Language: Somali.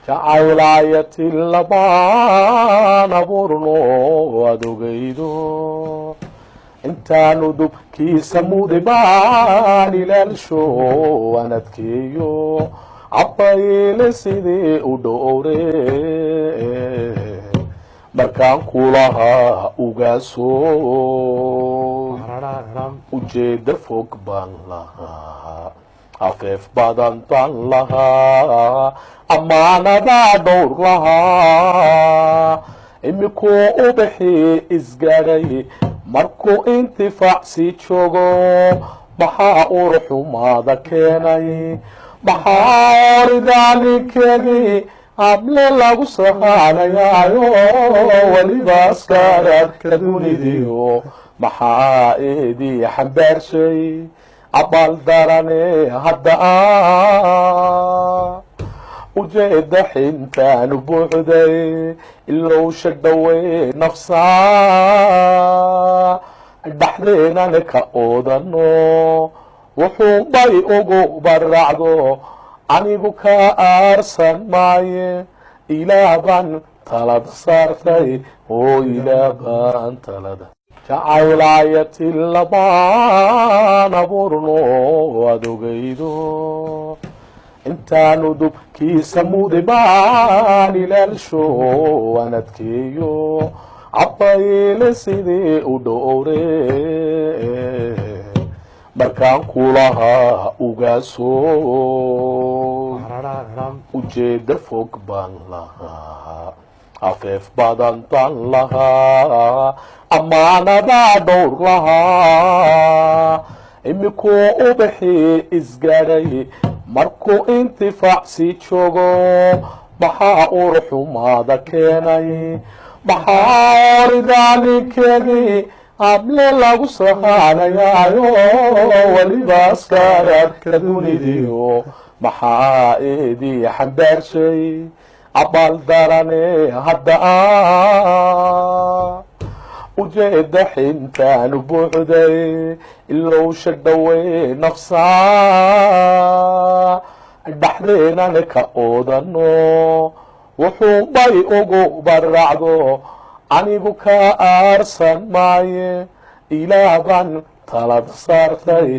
jacaylaayati labaan abuurno adogaydo intaanu dubkiisa muday baan ilaalsho aan adkeeyo cabbayle sidii u dhowre markaan kulahaa ugaaso ujeeda fog baan lahaa afeef badan baan lahaa ammaanadaa dhowr lahaa imikuu ubaxii isgaadhay markuu intifaacsii joogo maxaa uruxumaada keenay maxaa oridaaninkeedii hable lagu sahaanayaayo weliba askaraadka dunidiyo maxaa eedii xambaarshay abaal darane hadda ujeeda xintaanu buuxday ilowsha dhawey nafsaa dhaxdeenana ka oodano wuxuunbay ugu baracdo anigu ka aarsan maaye ilaah baan talada saartay oo ilaah baan talada jacaylaayati labaan abuurno adogaydo intaanu dubkiisa muday baan ilaalsho aan adkeeyo cabbayle sidii u dhowre markaan kulahaa ugaaso ujeeda fog baan lahaa afeef badan baan lahaa ammaanadaa dhowr lahaa imikuu ubaxii isgaadhay markuu intifaacsii joogo maxaa uruxumaada keenay maxaa oridaaninkeedii hable lagu sahaanayaayo weliba askaraadka dunidiyo maxaa eedii xambaarshay abaal darane hadda ujeeda xintaanu buuxday ilowsha dhawey nafsaa dhaxdeenana ka oodano wuxuunbay ugu baracdo anigu ka aarsan maaye ilaah baan talada saartay